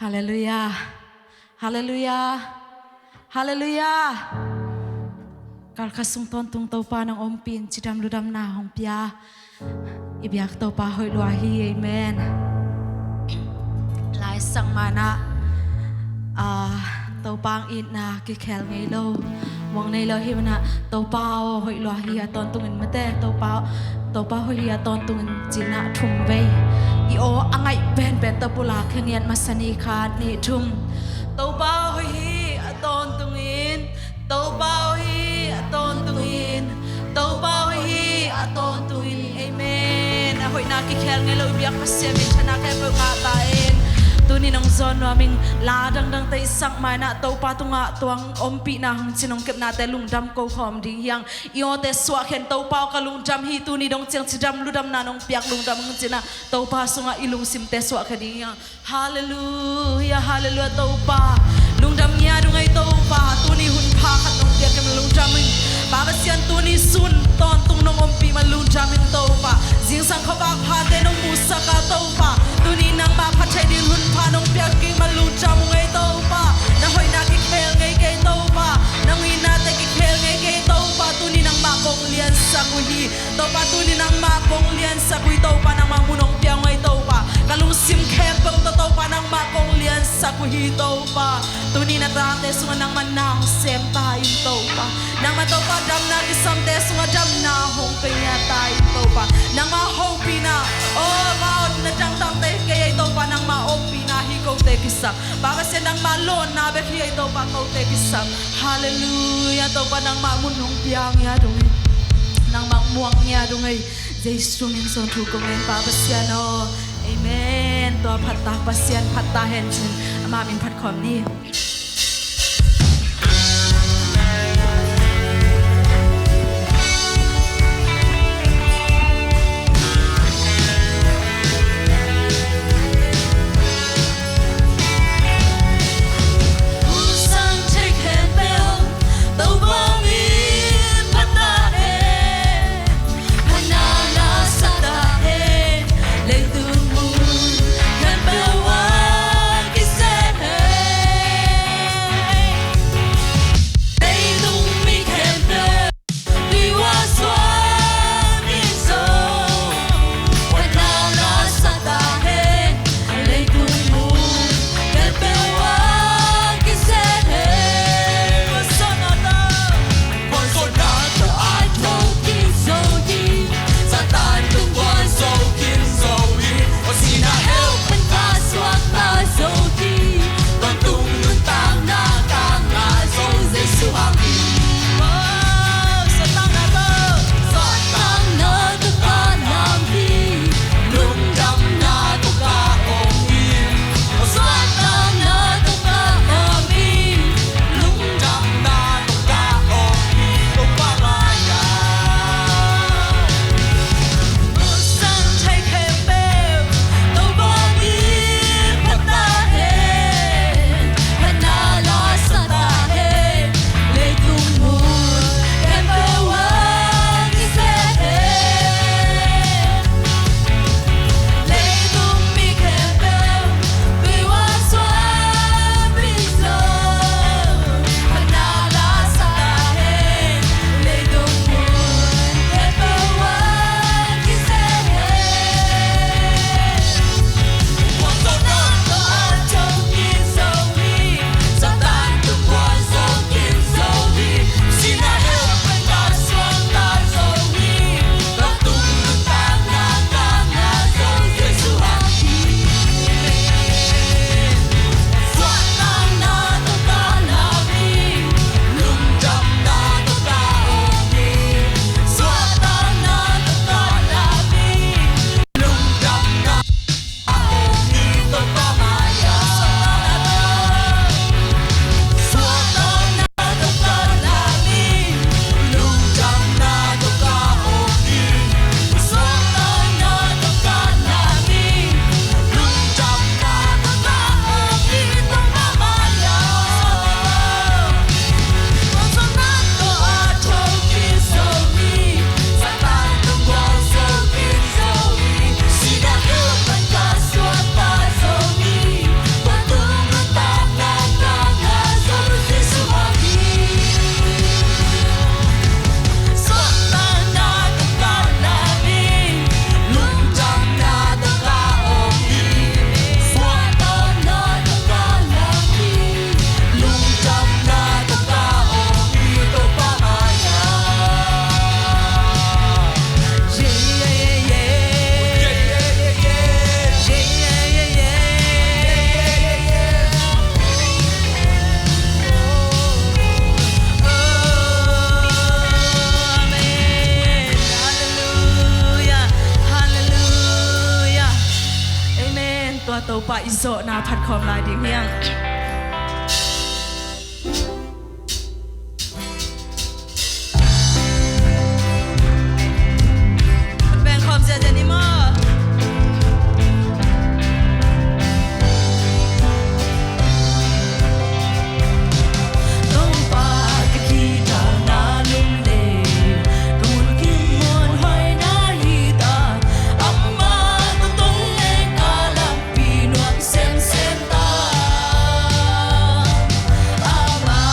ฮาเลลูยาฮาเลลูยาฮาเลลูยาการขัดสงตนตุงเตาปานังอมปินจิดำลุดำนาหงพิยาอิบยักเตาปาหอยลวาฮีเอเมนลายสังมานะเตาปางอินนากิเคลไงโลวังในเราฮิมนะเตาปาหอยลวาฮีตอนตุงอินมาเตเตาปาหอยตอนตุงอินจินะทุ่มเวอีโออังไงเป็นตะปุลาเขียนมาสนีคานี่ทุ่มเตาปาหอยตอนตุงอินเตาปาหอยตอนตุงอินเตาปาหอยตอนตุงอินเอเมนหอยนากิเคลไงเราบิยากมาเสียมิชนะแค่เพื่องาตาเองตัวนี้น้องซอนว่ามิงลาดังแต่สักมานะเตาปาตุงะตวงอมปีนะหงจินงเก็บนาแต่ลุงดำกูหอมดียังอีโอแต่สวะเข็นเตาปากลุงดำฮีตัวนี้ดงเจียงจิดำลุดำนาน้องเปียกลุงดำหงจินะเตาปาสุงะอีลุงซิมแต่สวะคดียังฮาเลลูยาฮาเลลูยาเตาปาลุงดำเนี่ยดูไงเตาปาตัวนี้หุ่นพาขัดน้องเปียกกันลุงดำมิงปากเสียนตัวนี้ซุนตอนตุงน้องอมปีมาลุงดำมิงเตาปาจิงสังขบากพาแต่น้องมูสกาเตาปาตัวนี้นางมาพัดใจดินหุ่นพาน้องเปียกกิมาลุงดำไงเตาปาน้าหอยนากิเคลไงเกยเตาปานางวินาแต่กิเคลไงเกยเตาปาตัวนี้นางมาคงเลียนสักุฮีเตาปาตัวนี้นางมาคงเลียนสักุฮีเตาปานางมามุนองเปียงไงเตาปากะลุงซิมแคมเปิงเตาปานางมาคงเลียนสักุฮีเตาปาตัวนี้นาตาแต่สุงนางมันนางเซมตายเตาปานางมาเตาปาดำนากิสัมแต่สุงดำนาหงเปียตายเตาปานางมาหงปีนาโอ้มาอดนาจังตังเตเกยเตาปานางมาอมปีนาฮิโกเตกิสัมบางเสียนางมาโลนนาเบคีเตาปาโกเตกิสัมฮาเลลูยาเตาปานางมามุนหงเปียงยาดงนางมาม่วงยาดงเจสุนินสนทุกเมนปาเสียนโอเอเมนตัวพัตตาปัสเซียนพัตตาเฮนชินมามินพัดคอมนี่ pa izo na phat khom lai ding hiang ben khom ja jani ma Ama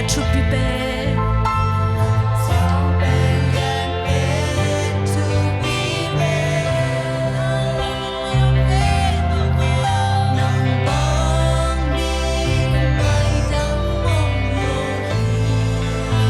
to be bad sang bên lian bên to be bad nằm bóng đi ngày đắng mong lối thành na tên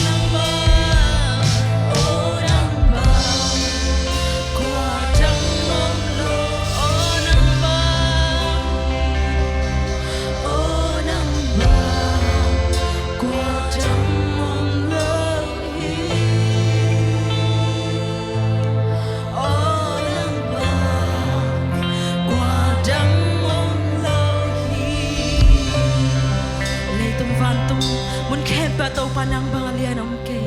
nắng mai tau panang bangalian om ke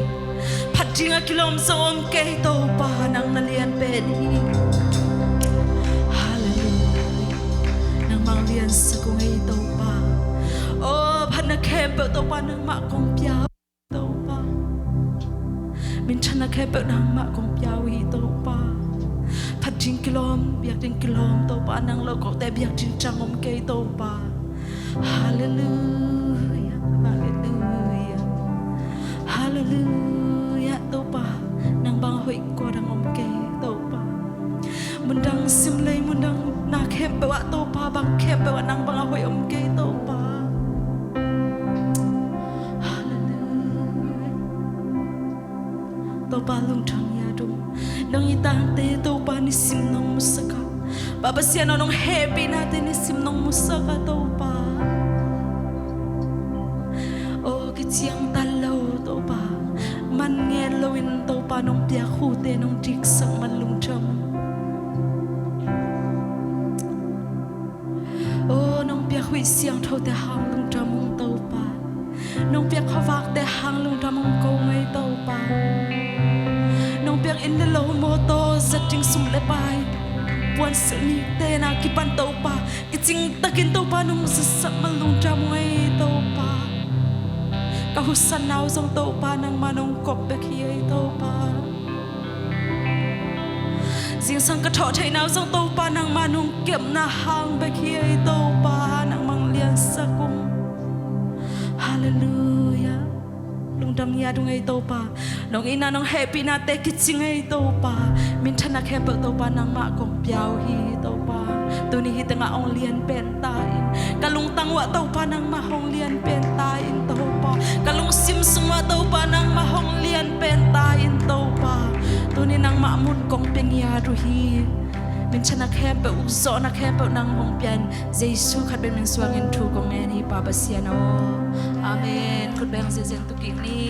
phatinga kilom so om ke tau panang nalian pen hi hallelujah nang manglian sa kong ai tau pa oh phana khem pe tau panang ma kong pia tau pa min chana khem pe nang ma kong pia wi tau pa phating kilom biak ting kilom tau panang lo ko te biak ting chang om ke tau pa hallelujah hallelujah tau pa nang bang hoi ko dang om ke tau pa mundang sim lei mundang na khem pe wa tau pa bang khem pe wa nang bang hoi om ke tau pa hallelujah tau pa lung thang ya dum nang itang te tau pa ni sim nong musaka baba sia nong happy na te ni sim nong musaka tau pa oh ki chiang tan lo tau pa man nghe loin tau pa nong pia khu te nong dik sang man lung cham oh nong pia hui siang thau te hang lung cham mong tau pa nong pia khawak te hang lung cham mong ko ngai tau pa nong pia in le lo mo to setting sum le pai puan se ni te na ki pan tau pa ki ching takin tau pa nong sa sak man lung cham ngai tau pa ka husan nau song tau pa nang manong kop be khi tau pa sing sang ka tho thai nau song tau pa nang manong kem na hang be khi tau pa nang mang lian sa kum hallelujah lung dam ya dung ai tau pa nong ina nong happy na te ki ching ai tau pa min thana khe pe tau pa nang ma kong piao hi tau pa tu ni hi tanga ong lian pen ta in kalung tangwa tau pa nang ma hong lian pen ta in tau pa kalung sim sungwa tau pa nang ma hong lian pen ta in tau pa tu ni nang ma mun kong peng ya ru hi min chana khe pe u zo na khe pe nang hong pian jesu khat ben min swang in thu kong en hi pa ba sia no amen khut beng se zen tu ki ni